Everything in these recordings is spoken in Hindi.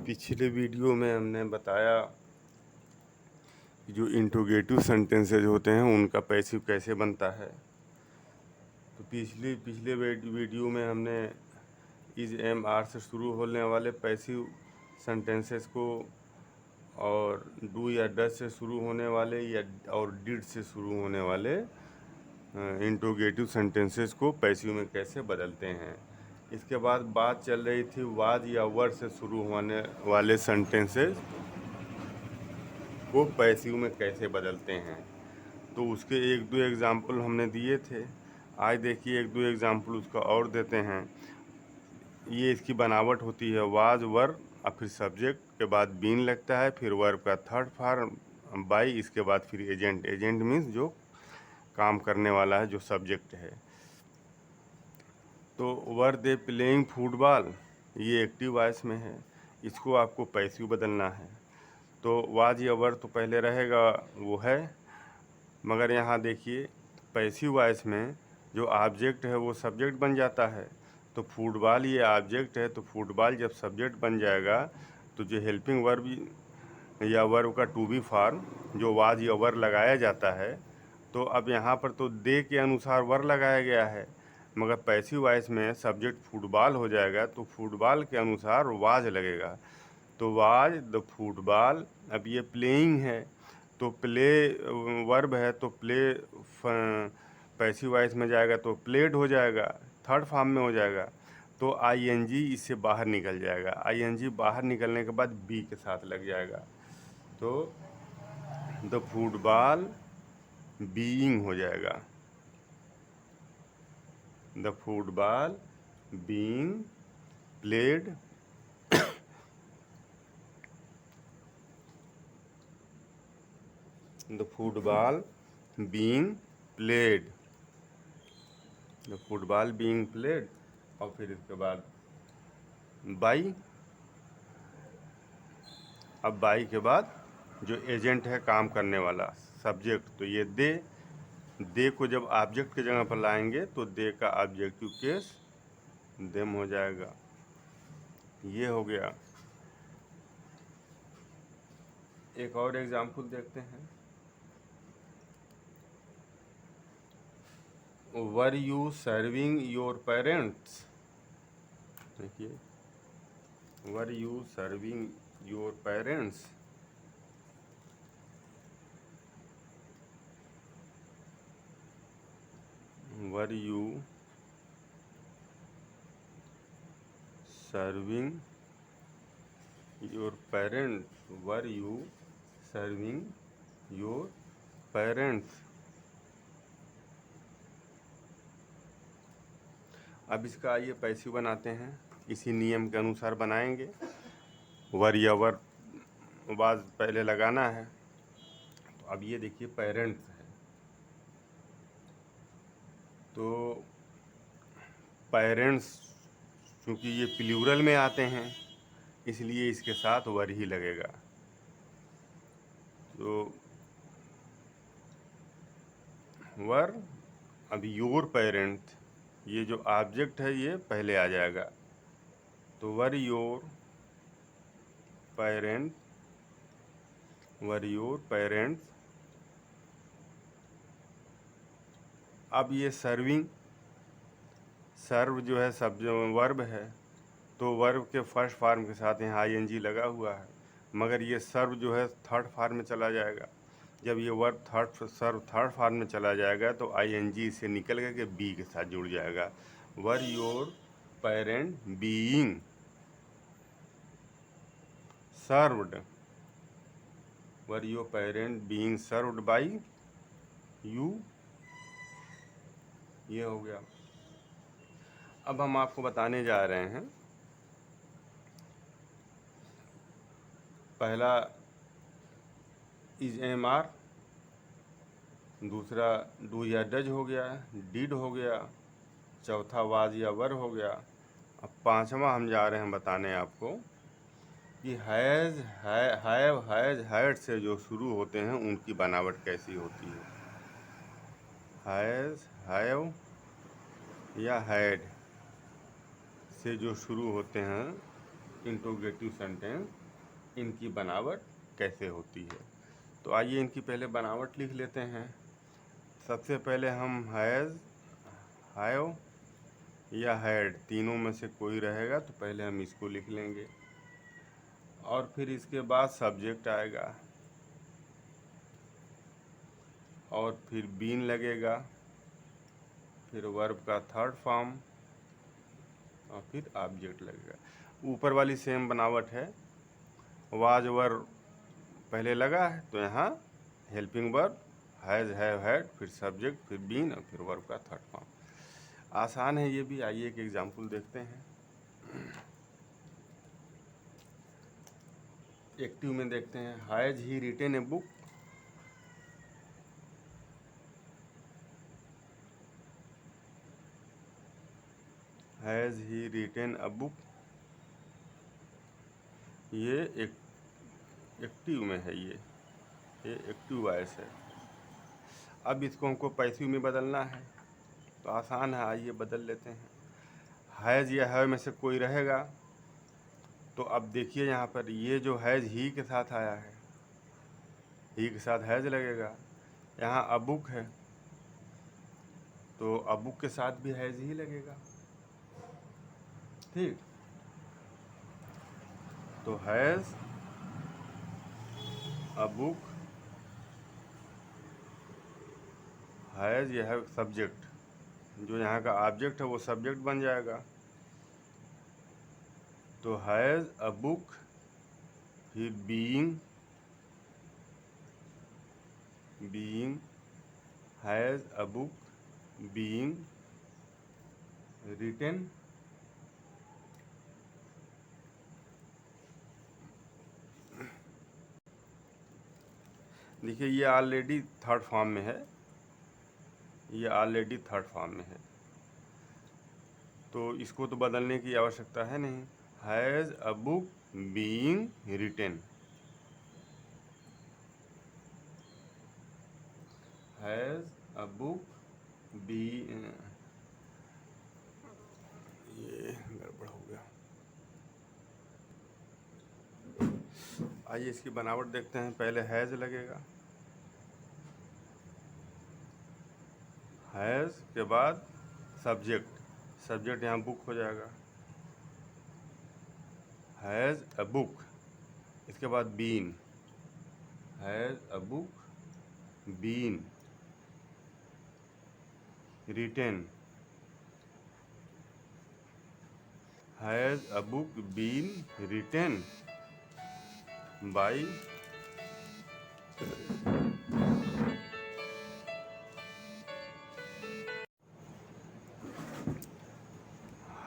पिछले वीडियो में हमने बताया कि जो इंट्रोगेटिव सेंटेंसेज होते हैं उनका पैसिव कैसे बनता है। तो पिछले वीडियो में हमने इज एम आर से शुरू होने वाले पैसिव सेंटेंसेस को और डू या डज से शुरू होने वाले या और डिड से शुरू होने वाले इंट्रोगेटिव सेंटेंसेस को पैसिव में कैसे बदलते हैं। इसके बाद बात चल रही थी वाज या वर से शुरू होने वाले सेंटेंसेस को पैसिव में कैसे बदलते हैं। तो उसके एक दो एग्जाम्पल हमने दिए थे। आज देखिए एक दो एग्जाम्पल उसका और देते हैं। ये इसकी बनावट होती है वाज वर और फिर सब्जेक्ट के बाद बीन लगता है, फिर वर्ब का थर्ड फॉर्म बाई, इसके बाद फिर एजेंट। एजेंट मीन्स जो काम करने वाला है, जो सब्जेक्ट है। तो वर दे प्लेइंग फुटबॉल, ये एक्टिव वॉइस में है, इसको आपको पैसिव बदलना है। तो वाज या वर तो पहले रहेगा वो है, मगर यहाँ देखिए पैसिव वॉइस में जो ऑब्जेक्ट है वो सब्जेक्ट बन जाता है। तो फुटबॉल ये ऑब्जेक्ट है, तो फुटबॉल जब सब्जेक्ट बन जाएगा तो जो हेल्पिंग वर्ब या वर्ब का टू बी फॉर्म जो वाज या वर लगाया जाता है, तो अब यहाँ पर तो दे के अनुसार वर लगाया गया है, मगर पैसिव वॉइस में सब्जेक्ट फुटबॉल हो जाएगा तो फुटबॉल के अनुसार वाज लगेगा। तो वाज द फुटबॉल, अब ये प्लेइंग है तो प्ले वर्ब है तो प्ले पैसिव वॉइस में जाएगा तो प्लेड हो जाएगा, थर्ड फॉर्म में हो जाएगा। तो आईएनजी इससे बाहर निकल जाएगा। आईएनजी बाहर निकलने के बाद बी के साथ लग जाएगा, तो द फुटबॉल बीइंग हो जाएगा। The football being played the football being played, the football being played, और फिर इसके बाद बाई। अब बाई के बाद जो एजेंट है काम करने वाला सब्जेक्ट, तो ये दे को जब ऑब्जेक्ट की जगह पर लाएंगे तो दे का ऑब्जेक्टिव केस देम हो जाएगा। ये हो गया। एक और एग्जाम्पल देखते हैं। Were you serving your parents, देखिए were you serving your parents, were you serving your parents, were you serving your parents. अब इसका आइए पैसिव बनाते हैं, इसी नियम के अनुसार बनाएंगे। वर या वर वाज पहले लगाना है। तो अब ये देखिए पेरेंट्स है, तो पेरेंट्स क्योंकि ये प्लूरल में आते हैं इसलिए इसके साथ वर ही लगेगा। तो वर, अब योर पेरेंट, ये जो ऑब्जेक्ट है ये पहले आ जाएगा, तो were your parent, were your parents. अब ये सर्विंग, सर्व जो है सब जो वर्ब है, तो वर्ब के फर्स्ट फॉर्म के साथ यहाँ आईएनजी लगा हुआ है, मगर ये सर्व जो है थर्ड फॉर्म में चला जाएगा। जब ये वर्ब सर्व थर्ड फॉर्म में चला जाएगा तो आईएनजी से निकल के बी के साथ जुड़ जाएगा। Were your parent being served, were your parent being served by you, ये हो गया। अब हम आपको बताने जा रहे हैं, पहला इज एम आर, दूसरा डू या डज हो गया, डिड हो गया, चौथा वाज या वर हो गया। अब पांचवा हम जा रहे हैं बताने आपको कि हैज़, हैव, हैज़, हैड से जो शुरू होते हैं उनकी बनावट कैसी होती है। हैज़, हैव या हैड से जो शुरू होते हैं इंट्रोगेटिव सेंटेंस इनकी बनावट कैसे होती है। तो आइए इनकी पहले बनावट लिख लेते हैं। सबसे पहले हम हैज़, हैव या हैड, तीनों में से कोई रहेगा तो पहले हम इसको लिख लेंगे, और फिर इसके बाद सब्जेक्ट आएगा, और फिर बीन लगेगा, फिर वर्ब का थर्ड फॉर्म, और फिर ऑब्जेक्ट लगेगा। ऊपर वाली सेम बनावट है, वाज वर पहले लगा है तो यहाँ helping verb, has, have, had, फिर सब्जेक्ट, फिर बीन, और फिर वर्ब का थर्ड फॉर्म। आसान है ये भी। आइए एक एग्जाम्पल देखते हैं। एक्टिव में देखते हैं, has he written a book, has he written a book, ये एक एक्टिव में है, ये एक्टिव वॉइस है। अब इसको हमको पैसिव में बदलना है तो आसान है, आइए बदल लेते हैं। हैज़ या हैव में से कोई रहेगा तो अब देखिए यहाँ पर ये जो हैज़ ही के साथ आया है, ही के साथ हैज़ लगेगा। यहाँ अ बुक है तो अ बुक के साथ भी हैज़ ही लगेगा, ठीक। तो हैज़ अ बुक, हैज़ यह है सब्जेक्ट, जो यहाँ का ऑब्जेक्ट है वो सब्जेक्ट बन जाएगा। तो हैज़ अ बुक, फिर being, has a book being written, देखिए ये ऑलरेडी थर्ड फॉर्म में है, ये ऑलरेडी थर्ड फॉर्म में है तो इसको तो बदलने की आवश्यकता है नहीं। Has a book being written, has a book be, ये गड़बड़ हो गया। आइए इसकी बनावट देखते हैं। पहले हैज़ लगेगा, हैज़ के बाद सब्जेक्ट, सब्जेक्ट यहाँ बुक हो जाएगा, हैज़ अ बुक, इसके बाद been, has a book been written, has a book been written by,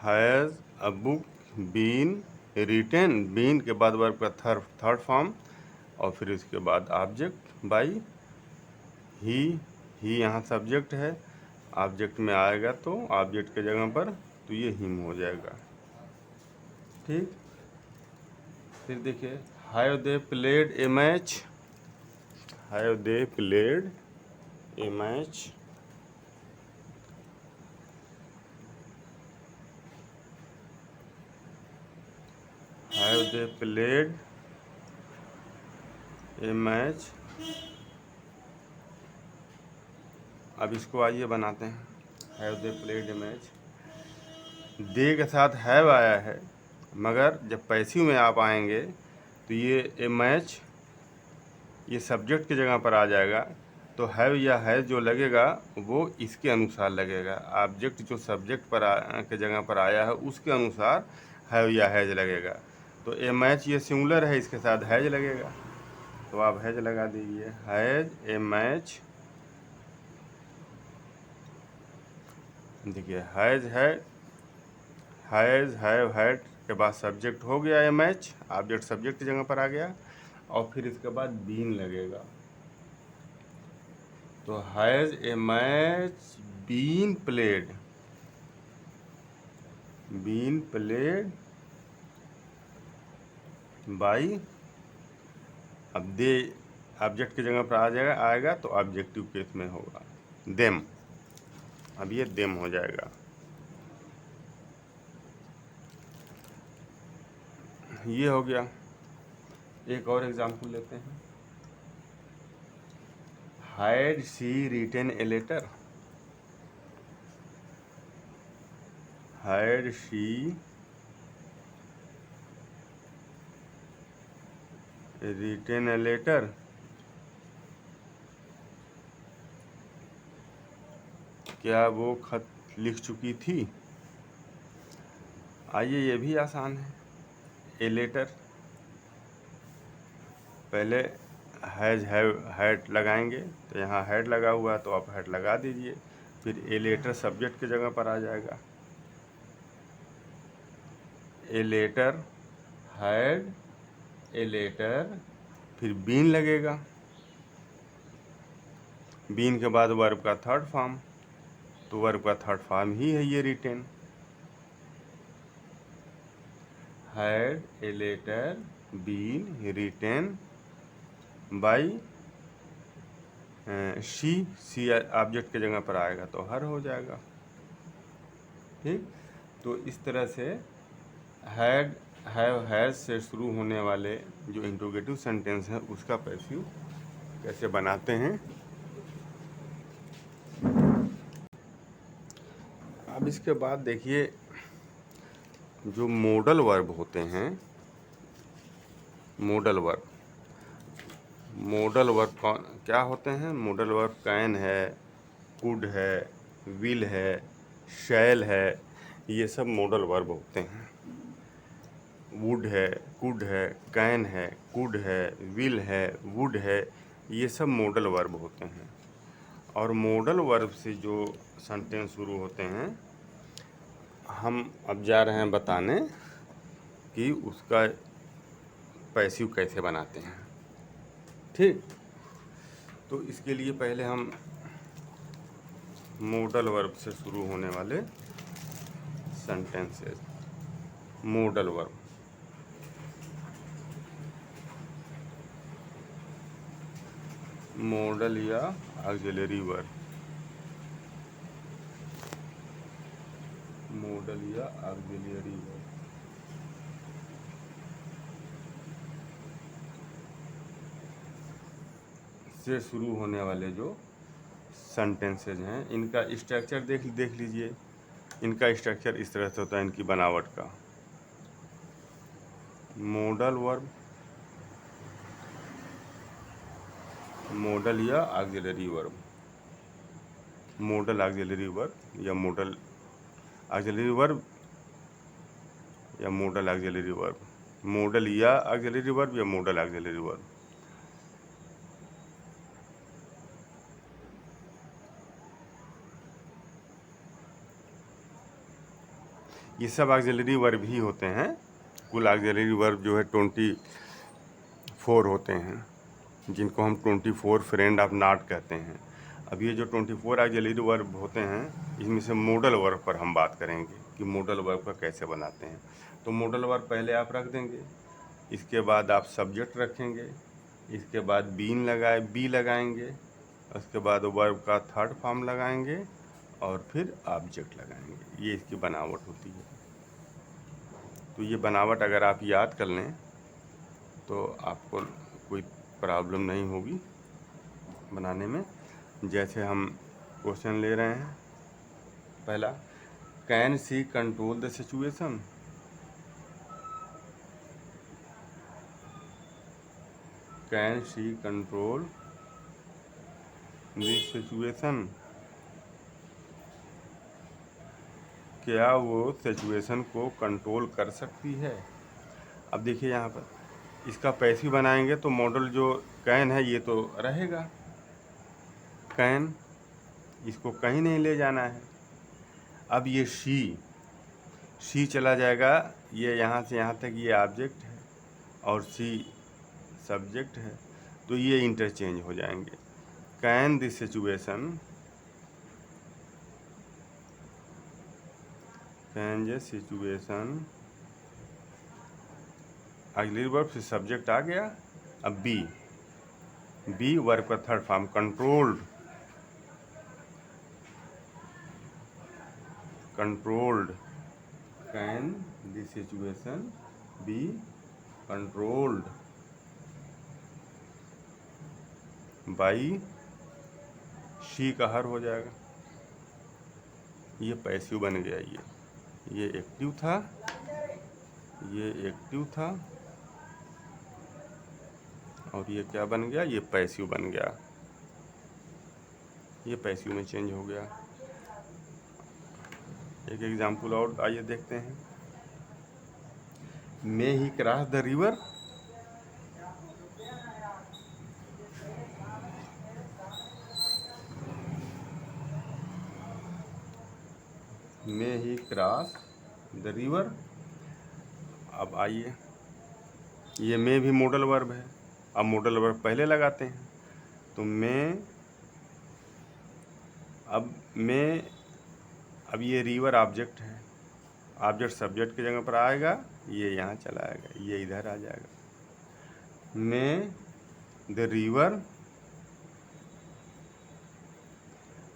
has a book been written, been के बाद वर्ब का थर्ड फॉर्म, और फिर इसके बाद ऑब्जेक्ट बाई ही यहाँ सब्जेक्ट है, ऑब्जेक्ट में आएगा तो ऑब्जेक्ट के जगह पर तो ये हिम हो जाएगा, ठीक। फिर देखिए, have they played a match, have they played a match, have they played a match. अब इसको आइए बनाते हैं, have they played a match. They के साथ हैव आया है, मगर जब पैसिव में आप आएंगे तो ये ए मैच, ये सब्जेक्ट की जगह पर आ जाएगा। तो हैव या हैज़ जो लगेगा वो इसके अनुसार लगेगा, ऑब्जेक्ट जो सब्जेक्ट पर के जगह पर आया है उसके अनुसार हैव या हैज़ लगेगा। तो ए मैच ये सिंगुलर है, इसके साथ हैज़ लगेगा तो आप हैज़ लगा दीजिए, हैज़ ए मैच। देखिए हैज़ है, हैज़, हैव, हैड के बाद सब्जेक्ट हो गया ए मैच, ऑब्जेक्ट सब्जेक्ट की जगह पर आ गया, और फिर इसके बाद बीन लगेगा। तो has a match been played, been played by, अब दे ऑब्जेक्ट की जगह पर आ जाएगा, आएगा तो ऑब्जेक्टिव केस में होगा देम, अब ये देम हो जाएगा। ये हो गया। एक और एग्जाम्पल लेते हैं। Had she written a letter, had she written a letter, क्या वो खत लिख चुकी थी? आइए ये भी आसान है। ए लेटर, पहले हैज हैड लगाएंगे, तो यहाँ हैड लगा हुआ है तो आप हैड लगा दीजिए। फिर ए लेटर सब्जेक्ट की जगह पर आ जाएगा। A letter, had a letter, फिर बीन लगेगा। बीन के बाद वर्ब का थर्ड फॉर्म, तो वर्ब का थर्ड फॉर्म ही है ये written. Had a letter been written by she object के जगह पर आएगा तो हर हो जाएगा। ठीक, तो इस तरह से हैड, हैव, हैज से शुरू होने वाले जो इंट्रोगेटिव सेंटेंस है उसका पैसिव कैसे बनाते हैं। अब इसके बाद देखिए, जो मॉडल वर्ब होते हैं, मॉडल वर्ब, मॉडल वर्ब कौन क्या होते हैं? मॉडल वर्ब कैन है, कुड है, विल है, शैल है, ये सब मॉडल वर्ब होते हैं। वुड है, कुड है, कैन है, कुड है, विल है, वुड है, ये सब मॉडल वर्ब होते हैं। और मॉडल वर्ब से जो सेंटेंस शुरू होते हैं, हम अब जा रहे हैं बताने कि उसका पैसिव कैसे बनाते हैं। ठीक, तो इसके लिए पहले हम मॉडल वर्ब से शुरू होने वाले सेंटेंसेस, मॉडल वर्ब, मॉडल या ऑक्सिलरी वर्ब, मॉडल या ऑक्सिलरी वर्ब से शुरू होने वाले जो सेंटेंसेज हैं, इनका स्ट्रक्चर देख लीजिए। इनका स्ट्रक्चर इस तरह से होता है, इनकी बनावट का। मॉडल वर्ब, मॉडल या auxiliary verb, model auxiliary verb या मॉडल ऑक्सिलरी वर्ब या मॉडल ऑक्सिलरी वर्ब, मॉडल या ऑक्सिलरी वर्ब या मॉडल ऑक्सिलरी वर्ब। ये सब ऑक्सिलरी वर्ब ही होते हैं। कुल ऑक्सिलरी वर्ब जो है 24 होते हैं, जिनको हम 24 फ्रेंड ऑफ नॉट कहते हैं। अब ये जो 24 ऑक्सिलरी वर्ब होते हैं, इसमें से मॉडल वर्ब पर हम बात करेंगे कि मॉडल वर्ब का कैसे बनाते हैं। तो मॉडल वर्ब पहले आप रख देंगे, इसके बाद आप सब्जेक्ट रखेंगे, इसके बाद बी लगाएंगे, उसके बाद वर्ब का थर्ड फॉर्म लगाएंगे और फिर ऑब्जेक्ट लगाएंगे। ये इसकी बनावट होती है। तो ये बनावट अगर आप याद कर लें तो आपको कोई प्रॉब्लम नहीं होगी बनाने में। जैसे हम क्वेश्चन ले रहे हैं, पहला, can she control the situation, can she control the situation, क्या वो सिचुएशन को कंट्रोल कर सकती है? अब देखिए यहाँ पर इसका पैसिव बनाएंगे तो मॉडल जो कैन है ये तो रहेगा, कैन, इसको कहीं नहीं ले जाना है। अब ये शी चला जाएगा, ये यहाँ से यहाँ तक ये ऑब्जेक्ट है और सी सब्जेक्ट है, तो ये इंटरचेंज हो जाएंगे। कैन दिस सिचुएशन, कैन ये सिचुएशन, ऑक्सिलरी वर्ब से सब्जेक्ट आ गया। अब बी वर्ब का third form, controlled, controlled, can this situation be controlled by she का हर हो जाएगा। ये पैसिव बन गया। ये एक्टिव था, ये एक्टिव था, और ये क्या बन गया, ये पैसिव बन गया। ये पैसिव में चेंज हो गया। एक एग्जाम्पल और आइए देखते हैं। May he cross the river, may he cross the river. अब आइए, ये मे भी मॉडल वर्ब है। अब मॉडल वर्ब पहले लगाते हैं, तो अब ये रिवर ऑब्जेक्ट है, ऑब्जेक्ट सब्जेक्ट की जगह पर आएगा, ये यहाँ चला आएगा, ये इधर आ जाएगा। मे द रिवर,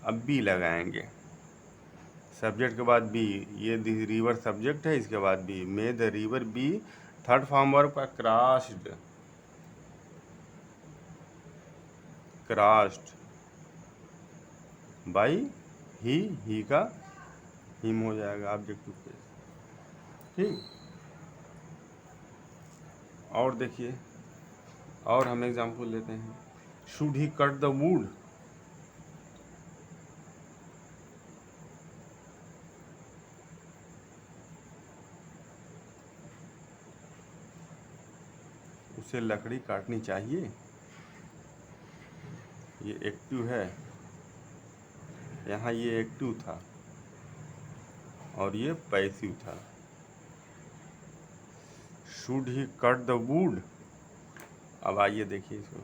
अब बी लगाएंगे, सब्जेक्ट के बाद बी, ये द रिवर सब्जेक्ट है, इसके बाद be, may the river be third form verb का क्रॉस्ड, क्रॉस्ड बाई ही का हिम हो जाएगा ऑब्जेक्टिव केस। ठीक, और देखिए, और हम एग्जाम्पल लेते हैं। Should he cut the wood, उसे लकड़ी काटनी चाहिए। ये एक्टिव है, यहाँ ये एक्टिव था और ये पैसिव था। Should he cut the wood. अब आइए देखिए इसको,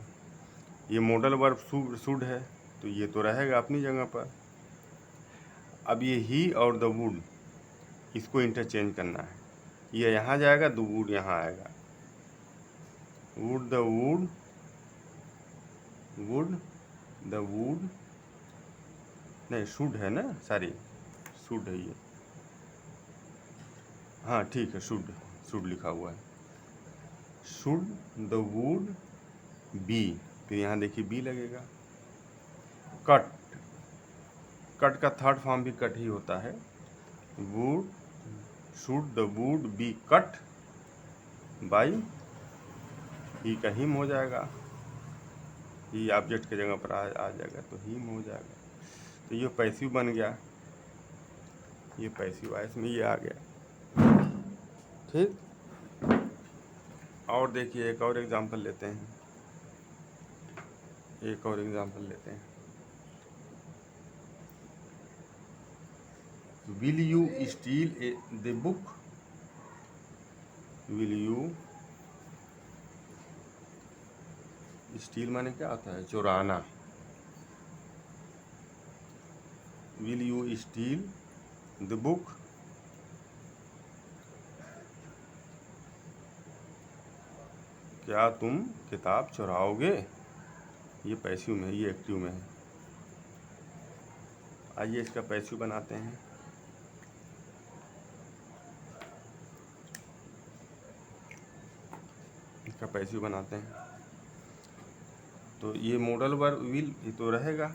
ये मॉडल वर्ब शुड है, तो ये तो रहेगा अपनी जगह पर। अब ये ही और द वुड, इसको इंटरचेंज करना है। ये यहाँ जाएगा, द वुड यहाँ आएगा। Would the wood, would the wood, नहीं शुड है ना, सॉरी शुड है ये, हाँ ठीक है, शुड लिखा हुआ है। शुड द वुड बी, फिर यहाँ देखिए बी लगेगा। कट, कट का थर्ड फॉर्म भी कट ही होता है। Wood, should the wood be cut by ही का हिम हो जाएगा, ही ऑब्जेक्ट की जगह पर आ जाएगा, तो हिम हो जाएगा। तो ये पैसिव बन गया, ये पैसिव वॉइस में ये आ गया। ठीक, और देखिए एक और एग्जांपल लेते हैं, एक और एग्जांपल लेते हैं। Will you steel the book, will you, steel माने क्या होता है, चुराना। Will you steel the book, क्या तुम किताब चुराओगे। ये पैसिव में है, ये एक्टिव में है। आइए इसका पैसिव बनाते हैं। इसका पैसिव बनाते हैं, तो ये मॉडल वर्ब विल ये तो रहेगा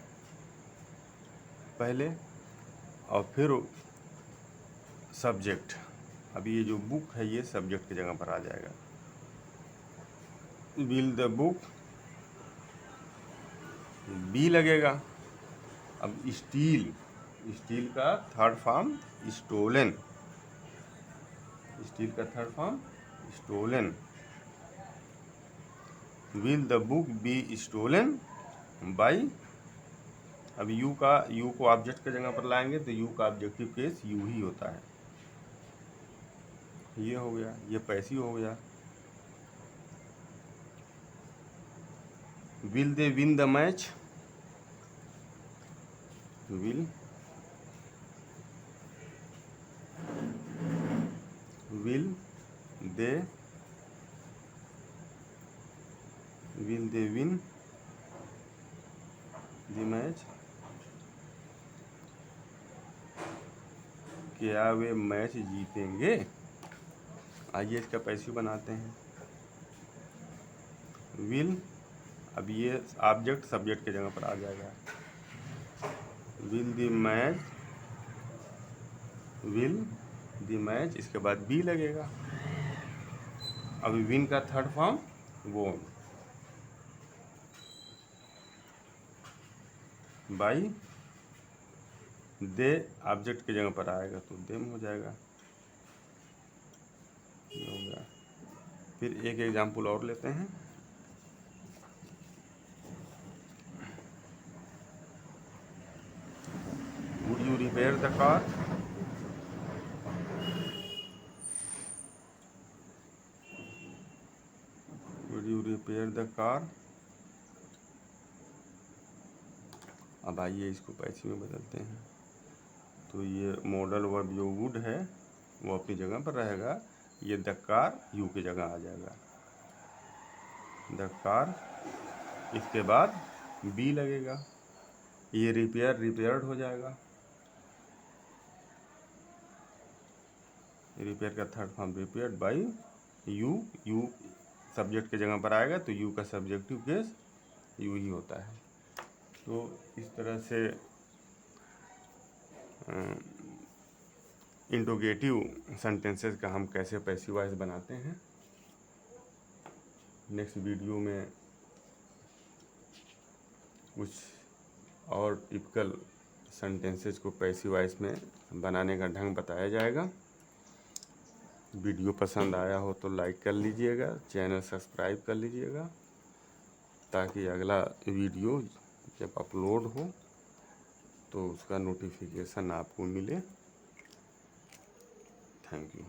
पहले, और फिर सब्जेक्ट। अब ये जो बुक है ये सब्जेक्ट की जगह पर आ जाएगा। विल द बुक, बी लगेगा। अब स्टील, स्टील का थर्ड फॉर्म स्टोलन, स्टील का third form stolen. Will the book be stolen by, अब यू को ऑब्जेक्ट की जगह पर लाएंगे, तो यू का ऑब्जेक्टिव केस यू ही होता है। ये हो गया, ये पैसिव हो गया। Will they win the match, will they win the match, क्या वे मैच जीतेंगे। आइए इसका पैसिव बनाते हैं। विल, अब ये ऑब्जेक्ट सब्जेक्ट की जगह पर आ जाएगा। विल द मैच, इसके बाद बी लगेगा। अभी विन का थर्ड फॉर्म वोन, बाई दे ऑब्जेक्ट की जगह पर आएगा तो देम हो जाएगा। ये हो गया। फिर एक एग्जाम्पल और लेते हैं। Would you repair the car, would you repair the car. अब आइए इसको पैसिव में बदलते हैं। तो ये मॉडल वर्ब जो वुड है वो अपनी जगह पर रहेगा, ये द कार यू की जगह आ जाएगा। द कार, इसके बाद बी लगेगा, ये रिपेयर्ड हो जाएगा। रिपेयर का third form repaired by you subject की जगह पर आएगा तो यू का सब्जेक्टिव केस यू ही होता है। तो इस तरह से इंट्रोगेटिव सेंटेंसेस का हम कैसे पैसिव वॉइस बनाते हैं, नेक्स्ट वीडियो में कुछ और टिपिकल सेंटेंसेस को पैसिव वॉइस में बनाने का ढंग बताया जाएगा। वीडियो पसंद आया हो तो लाइक कर लीजिएगा, चैनल सब्सक्राइब कर लीजिएगा, ताकि अगला वीडियो जब अपलोड हो तो उसका नोटिफिकेशन आपको मिले। Thank you.